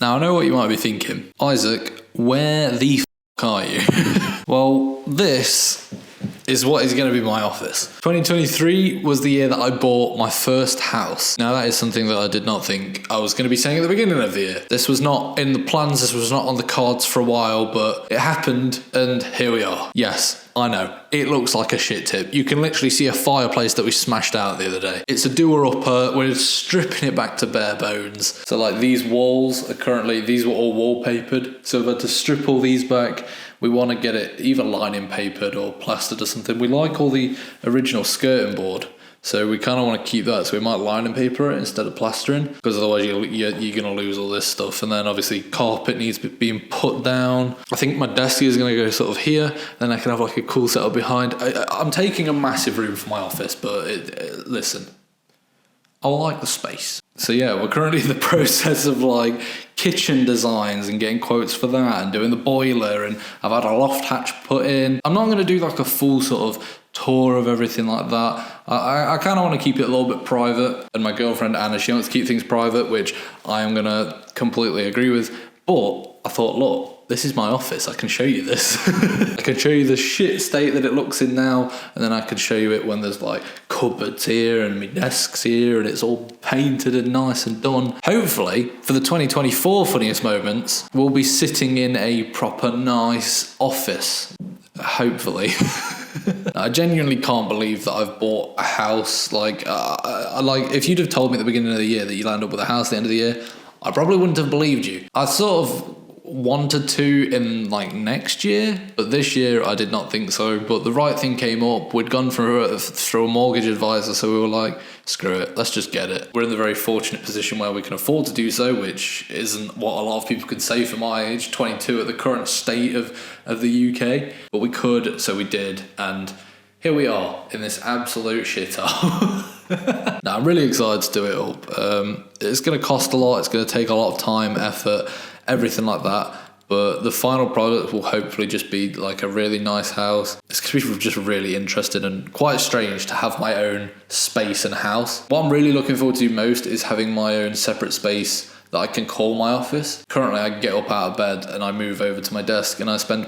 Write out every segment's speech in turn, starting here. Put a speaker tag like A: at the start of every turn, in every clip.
A: Now, I know what you might be thinking. Isaac, where the are you? Well, this is what is going to be my office. 2023 was the year that I bought my first house. Now, that is something that I did not think I was going to be saying at the beginning of the year. This was not in the plans, this was not on the cards for a while, but it happened, and here we are. Yes, I know, it looks like a shit tip. You can literally see a fireplace that we smashed out the other day. It's a doer-upper, we're stripping it back to bare bones. So like these walls are currently, these were all wallpapered, so we've had to strip all these back. We want to get it either lining papered or plastered or something. We like all the original skirting board, so we kind of want to keep that. So we might lining paper it instead of plastering, because otherwise you're going to lose all this stuff. And then obviously carpet needs being put down. I think my desk is going to go sort of here, then I can have like a cool setup behind. I'm taking a massive room for my office, but listen, I like the space. So yeah, we're currently in the process of like kitchen designs and getting quotes for that and doing the boiler, and I've had a loft hatch put in. I'm not going to do like a full sort of tour of everything like that. I kind of want to keep it a little bit private, and my girlfriend Anna, she wants to keep things private, which I am going to completely agree with. But I thought, look, this is my office. I can show you this. I can show you the shit state that it looks in now, and then I can show you it when there's like cupboards here and my desk's here and it's all painted and nice and done. Hopefully, for the 2024 funniest moments, we'll be sitting in a proper nice office. Hopefully. I genuinely can't believe that I've bought a house. Like if you'd have told me at the beginning of the year that you'd end up with a house at the end of the year, I probably wouldn't have believed you. I sort of wanted to in like next year, but this year I did not think so. But the right thing came up. We'd gone through a mortgage advisor, so we were like, screw it, let's just get it. We're in the very fortunate position where we can afford to do so, which isn't what a lot of people can say for my age, 22 at the current state of the UK, but we could, so we did, and here we are in this absolute shithole. Now, I'm really excited to do it up. It's going to cost a lot, it's going to take a lot of time, effort, everything like that, but the final product will hopefully just be like a really nice house. It's going to be just really interesting and quite strange to have my own space and house. What I'm really looking forward to most is having my own separate space that I can call my office. Currently, I get up out of bed and I move over to my desk and I spend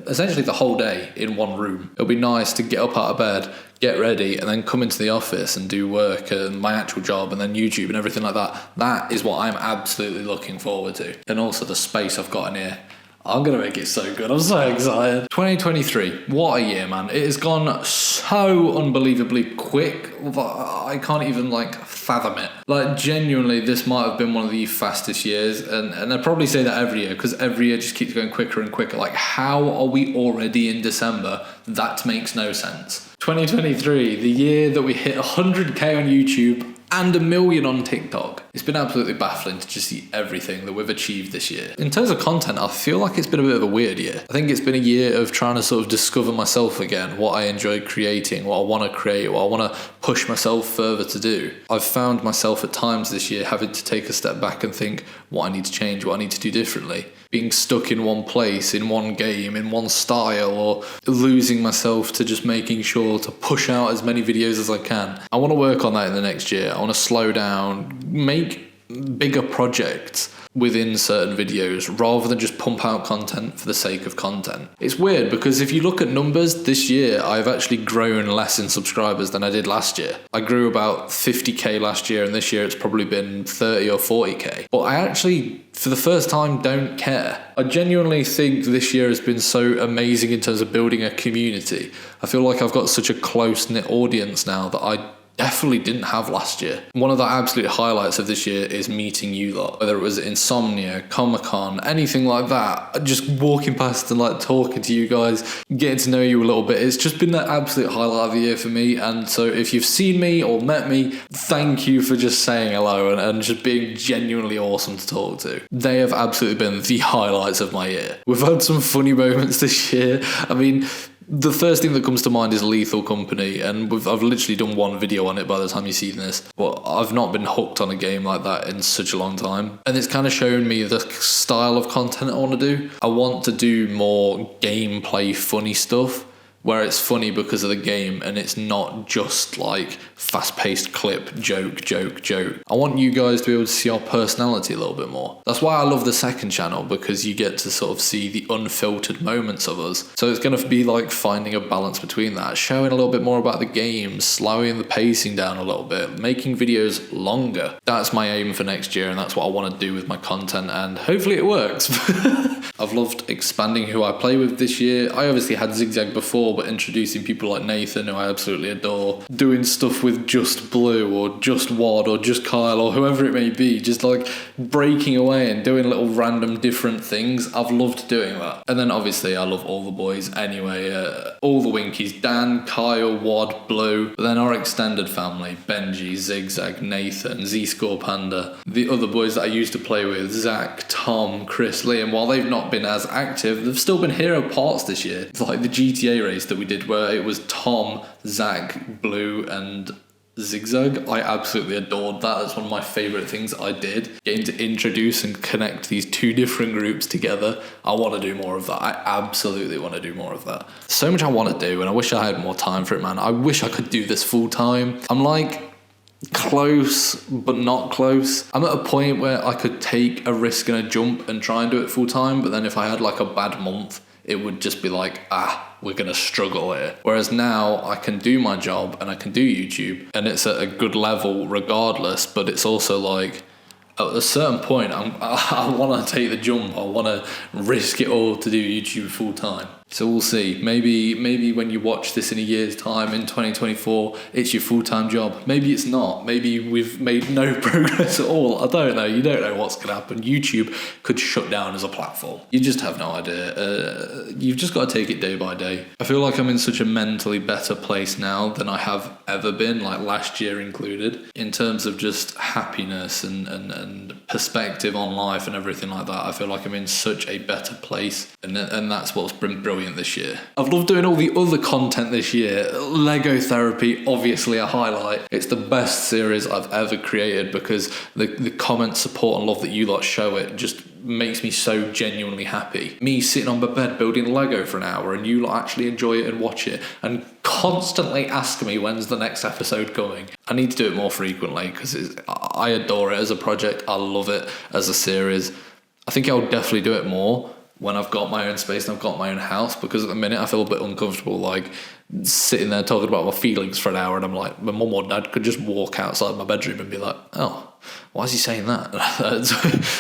A: essentially the whole day in one room. It'll be nice to get up out of bed, get ready, and then come into the office and do work and my actual job and then YouTube and everything like that. That is what I'm absolutely looking forward to. And also the space I've got in here. I'm going to make it so good. I'm so excited. 2023. What a year, man. It has gone so unbelievably quick. I can't even fathom it. Like, genuinely, this might have been one of the fastest years. And I probably say that every year, because every year just keeps going quicker and quicker. Like, how are we already in December? That makes no sense. 2023, the year that we hit 100k on YouTube and 1 million on TikTok. It's been absolutely baffling to just see everything that we've achieved this year. In terms of content, I feel like it's been a bit of a weird year. I think it's been a year of trying to sort of discover myself again, what I enjoy creating, what I want to create, what I want to push myself further to do. I've found myself at times this year having to take a step back and think what I need to change, what I need to do differently. Being stuck in one place, in one game, in one style, or losing myself to just making sure to push out as many videos as I can. I want to work on that in the next year. I want to slow down, make bigger projects within certain videos rather than just pump out content for the sake of content. It's weird because if you look at numbers this year, I've actually grown less in subscribers than I did last year. I grew about 50k last year, and this year it's probably been 30 or 40k. But I actually, for the first time, don't care. I genuinely think this year has been so amazing in terms of building a community. I feel like I've got such a close-knit audience now that I definitely didn't have last year. One of the absolute highlights of this year is meeting you lot, whether it was Insomnia, Comic-Con, anything like that. Just walking past and talking to you guys, getting to know you a little bit. It's just been the absolute highlight of the year for me. And so if you've seen me or met me, thank you for just saying hello and just being genuinely awesome to talk to. They have absolutely been the highlights of my year. We've had some funny moments this year. I mean, the first thing that comes to mind is Lethal Company, and I've literally done one video on it by the time you see this, but I've not been hooked on a game like that in such a long time, and it's kind of shown me the style of content I want to do. I want to do more gameplay funny stuff, where it's funny because of the game and it's not just fast-paced clip, joke. I want you guys to be able to see our personality a little bit more. That's why I love the second channel, because you get to sort of see the unfiltered moments of us. So it's going to be like finding a balance between that, showing a little bit more about the games, slowing the pacing down a little bit, making videos longer. That's my aim for next year, and that's what I want to do with my content, and hopefully it works. I've loved expanding who I play with this year. I obviously had Zigzag before, but introducing people like Nathan, who I absolutely adore, doing stuff with just Blue or just Wad or just Kyle or whoever it may be, just like breaking away and doing little random different things. I've loved doing that. And then obviously I love all the boys anyway, all the Winkies, Dan, Kyle, Wad, Blue, but then our extended family, Benji, Zigzag, Nathan, Z-Score Panda, the other boys that I used to play with, Zach, Tom, Chris, Liam. While they've not been as active, they've still been hero parts this year. It's like the GTA race that we did where it was Tom, Zach, Blue and Zigzag. I absolutely adored that. That's one of my favourite things I did. Getting to introduce and connect these two different groups together. I want to do more of that. I absolutely want to do more of that. So much I want to do, and I wish I had more time for it, man. I wish I could do this full time. I'm like close but not close. I'm at a point where I could take a risk and a jump and try and do it full time, but then if I had like a bad month, it would just be like, we're gonna struggle here. Whereas now I can do my job and I can do YouTube, and it's at a good level regardless, but it's also like at a certain point I want to take the jump. I want to risk it all to do YouTube full time. So we'll see. Maybe when you watch this in a year's time, in 2024, it's your full-time job. Maybe it's not. Maybe we've made no progress at all. I don't know. You don't know what's going to happen. YouTube could shut down as a platform. You just have no idea. You've just got to take it day by day. I feel like I'm in such a mentally better place now than I have ever been, like last year included, in terms of just happiness and perspective on life and everything like that. I feel like I'm in such a better place, and that's what's been brilliant this year. I've loved doing all the other content this year. Lego Therapy, obviously a highlight. It's the best series I've ever created because the comment, support and love that you lot show it just makes me so genuinely happy. Me sitting on my bed building Lego for an hour and you lot actually enjoy it and watch it and constantly ask me when's the next episode coming. I need to do it more frequently because I adore it as a project. I love it as a series. I think I'll definitely do it more when I've got my own space and I've got my own house, because at the minute I feel a bit uncomfortable like sitting there talking about my feelings for an hour, and I'm like, my mum or dad could just walk outside my bedroom and be like, oh, why is he saying that?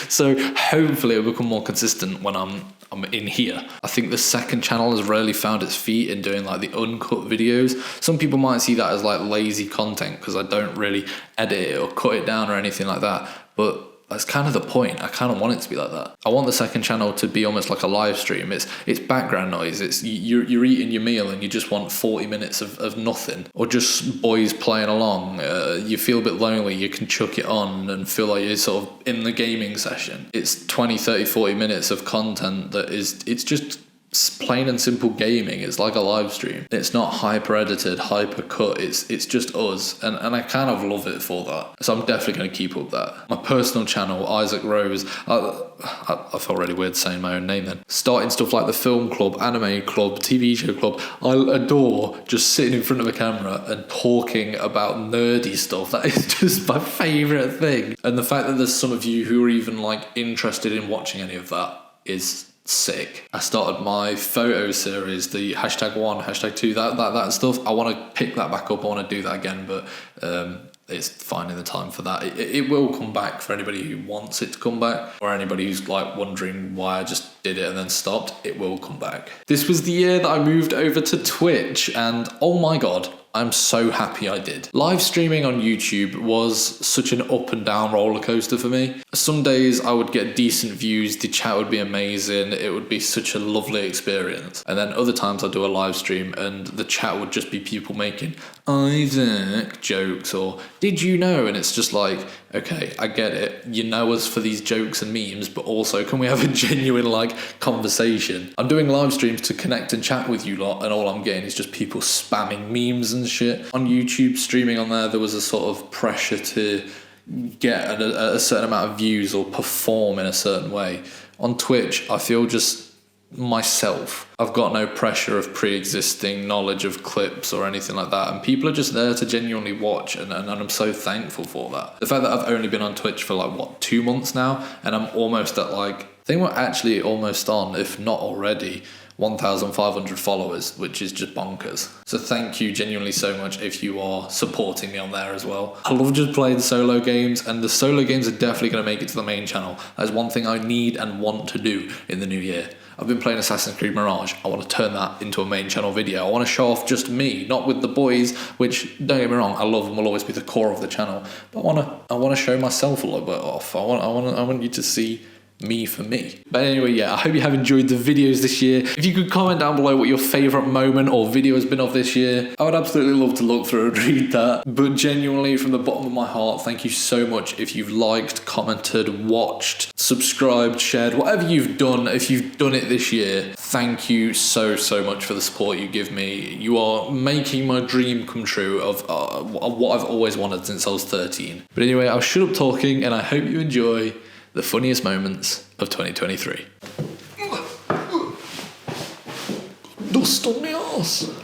A: So hopefully it'll become more consistent when I'm in here. I think the second channel has really found its feet in doing like the uncut videos. Some people might see that as like lazy content because I don't really edit it or cut it down or anything like that, but that's kind of the point. I kind of want it to be like that. I want the second channel to be almost like a live stream. It's background noise. It's you're eating your meal and you just want 40 minutes of nothing, or just boys playing along. You feel a bit lonely, you can chuck it on and feel like you're sort of in the gaming session. It's 20, 30, 40 minutes of content that it's just plain and simple gaming. It's like a live stream. It's not hyper edited, hyper cut. It's just us, and I kind of love it for that. So I'm definitely going to keep up that. My personal channel, Isaac Rose. I felt really weird saying my own name then. Starting stuff like the film club, anime club, TV show club. I adore just sitting in front of a camera and talking about nerdy stuff. That is just my favourite thing. And the fact that there's some of you who are even like interested in watching any of that is sick. I started my photo series, the #1, #2, that stuff. I want to pick that back up. I want to do that again, but it's finding the time for that. It will come back for anybody who wants it to come back, or anybody who's like wondering why I just did it and then stopped. It will come back. This was the year that I moved over to Twitch, and oh my god, I'm so happy I did. Live streaming on YouTube was such an up and down roller coaster for me. Some days I would get decent views, the chat would be amazing, it would be such a lovely experience. And then other times I'd do a live stream and the chat would just be people making Isaac jokes or did you know? And it's just like, okay, I get it. You know us for these jokes and memes, but also can we have a genuine like conversation? I'm doing live streams to connect and chat with you lot, and all I'm getting is just people spamming memes and shit. On YouTube, streaming on there was a sort of pressure to get a certain amount of views or perform in a certain way. On Twitch, I feel just myself. I've got no pressure of pre-existing knowledge of clips or anything like that, and people are just there to genuinely watch, and I'm so thankful for that. The fact that I've only been on Twitch for like, what, 2 months now, and I'm almost at like, I think we're actually almost on, if not already, 1,500 followers, which is just bonkers. So thank you genuinely so much if you are supporting me on there as well. I love just playing solo games, and the solo games are definitely going to make it to the main channel. That's one thing I need and want to do in the new year. I've been playing Assassin's Creed Mirage. I want to turn that into a main channel video. I want to show off just me, not with the boys, which, don't get me wrong, I love and will always be the core of the channel. But I want to show myself a little bit off. I want you to see me for me. But anyway, yeah, I hope you have enjoyed the videos this year. If you could comment down below what your favourite moment or video has been of this year, I would absolutely love to look through and read that. But genuinely, from the bottom of my heart, thank you so much if you've liked, commented, watched, subscribed, shared, whatever you've done. If you've done it this year, thank you so much for the support you give me. You are making my dream come true of what I've always wanted since I was 13. But anyway, I'll shut up talking, and I hope you enjoy the funniest moments of 2023. Dust on my arse.